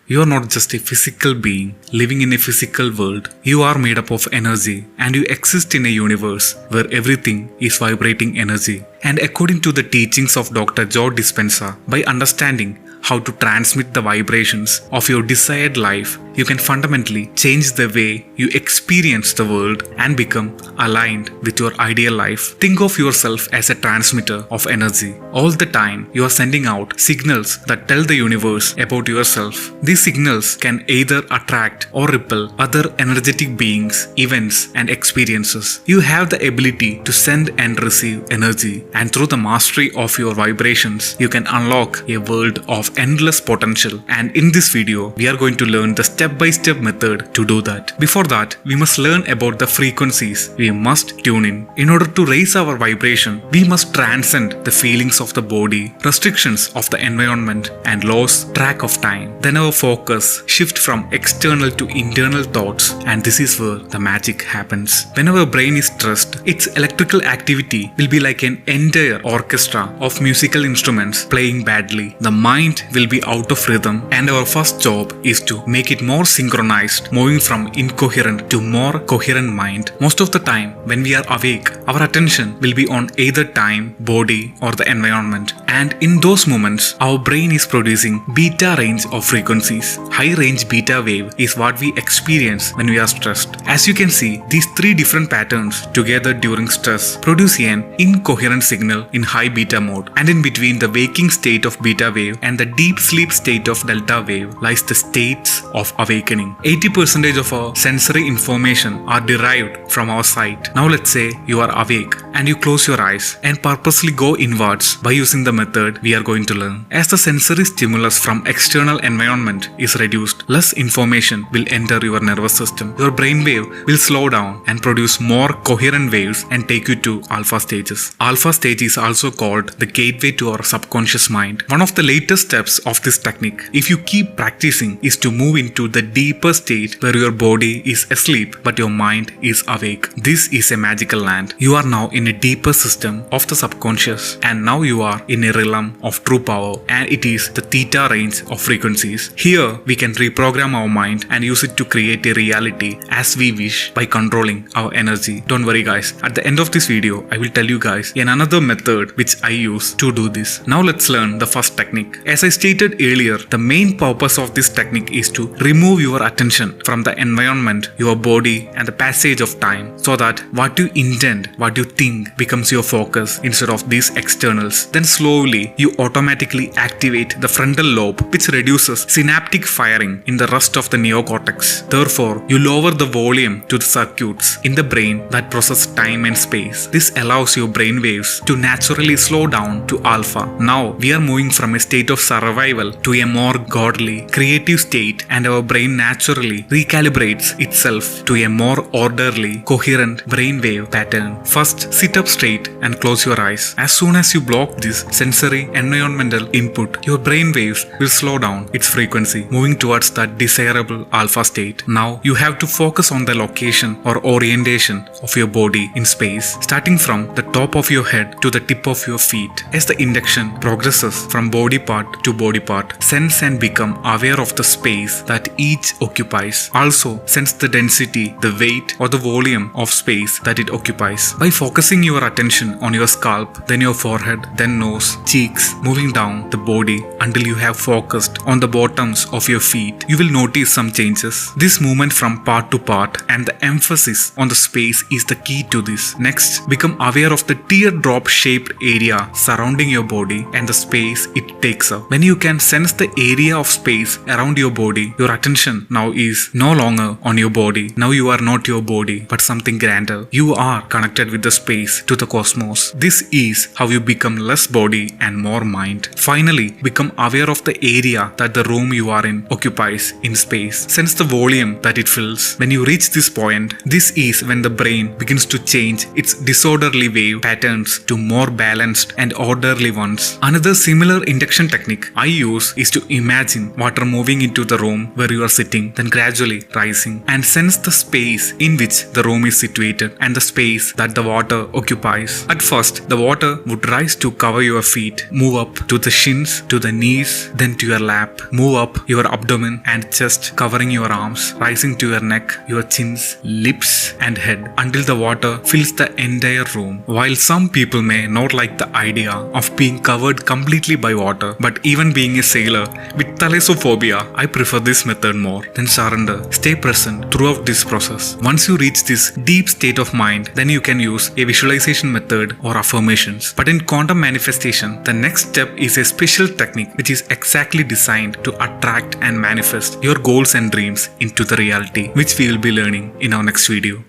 You are not just a physical being living in a physical world. You are made up of energy and you exist in a universe where everything is vibrating energy. And according to the teachings of Dr. Joe Dispenza, by understanding how to transmit the vibrations of your desired life, you can fundamentally change the way you experience the world and become aligned with your ideal life. Think of yourself as a transmitter of energy. All the time, you are sending out signals that tell the universe about yourself. These signals can either attract or repel other energetic beings, events, and experiences. You have the ability to send and receive energy, and through the mastery of your vibrations, you can unlock a world of endless potential. And in this video, we are going to learn the step-by-step method to do that. Before that, we must learn about the frequencies we must tune in. In order to raise our vibration, we must transcend the feelings of the body, restrictions of the environment, and lose track of time. Then our focus shifts from external to internal thoughts, and this is where the magic happens. When our brain is stressed, its electrical activity will be like an entire orchestra of musical instruments playing badly. The mind will be out of rhythm, and our first job is to make it more synchronized, moving from incoherent to more coherent mind. Most of the time, when we are awake, our attention will be on either time, body, or the environment. And in those moments, our brain is producing beta range of frequencies. High range beta wave is what we experience when we are stressed. As you can see, these three different patterns together during stress produce an incoherent signal in high beta mode. And in between the waking state of beta wave and the deep sleep state of delta wave lies the states of awakening. 80% of our sensory information are derived from our sight. Now let's say you are awake and you close your eyes and purposely go inwards by using the method we are going to learn. As the sensory stimulus from external environment is reduced, less information will enter your nervous system. Your brainwave will slow down and produce more coherent waves and take you to alpha stages. Alpha stage is also called the gateway to our subconscious mind. One of the latest steps of this technique, if you keep practicing, is to move into the deeper state where your body is asleep but your mind is awake. This is a magical land. You are now in a deeper system of the subconscious, and now you are in a realm of true power, and it is the theta range of frequencies. Here we can reprogram our mind and use it to create a reality as we wish by controlling our energy. Don't worry guys, at the end of this video I will tell you guys another method which I use to do this. Now let's learn the first technique. As I stated earlier, the main purpose of this technique is to remove your attention from the environment, your body, and the passage of time, so that what you intend, what you think becomes your focus instead of these externals. Then slowly you automatically activate the frontal lobe, which reduces synaptic firing in the rest of the neocortex. Therefore, you lower the volume to the circuits in the brain that process time and space. This allows your brain waves to naturally slow down to alpha. Now we are moving from a state of survival to a more godly, creative state, and our brain naturally recalibrates itself to a more orderly, coherent brainwave pattern. First, sit up straight and close your eyes. As soon as you block this sensory environmental input, your brain waves will slow down its frequency, moving towards that desirable alpha state. Now you have to focus on the location or orientation of your body in space, starting from the top of your head to the tip of your feet. As the induction progresses from body part to body part, sense and become aware of the space that each occupies. Also sense the density, the weight, or the volume of space that it occupies. By focusing your attention on your scalp, then your forehead, then nose, cheeks, moving down the body until you have focused on the bottoms of your feet, you will notice some changes. This movement from part to part and the emphasis on the space is the key to this. Next, become aware of the teardrop shaped area surrounding your body and the space it takes up. When you can sense the area of space around your body, your attention now is no longer on your body. Now you are not your body, but something grander. You are connected with the space to the cosmos. This is how you become less body and more mind. Finally, become aware of the area that the room you are in occupies in space. Sense the volume that it fills. When you reach this point, this is when the brain begins to change its disorderly wave patterns to more balanced and orderly ones. Another similar induction technique I use is to imagine water moving into the room where you are sitting, then gradually rising, and sense the space in which the room is situated and the space that the water occupies. At first, the water would rise to cover your feet, move up to the shins, to the knees, then to your lap, move up your abdomen and chest, covering your arms, rising to your neck, your chins, lips, and head until the water fills the entire room. While some people may not like the idea of being covered completely by water, but even being a sailor with thalassophobia, I prefer this method more. Then surrender. Stay present throughout this process. Once you reach this deep state of mind, then you can use a visualization method or affirmations. But in quantum manifestation, the next step is a special technique which is exactly designed to attract and manifest your goals and dreams into the reality, which we will be learning in our next video.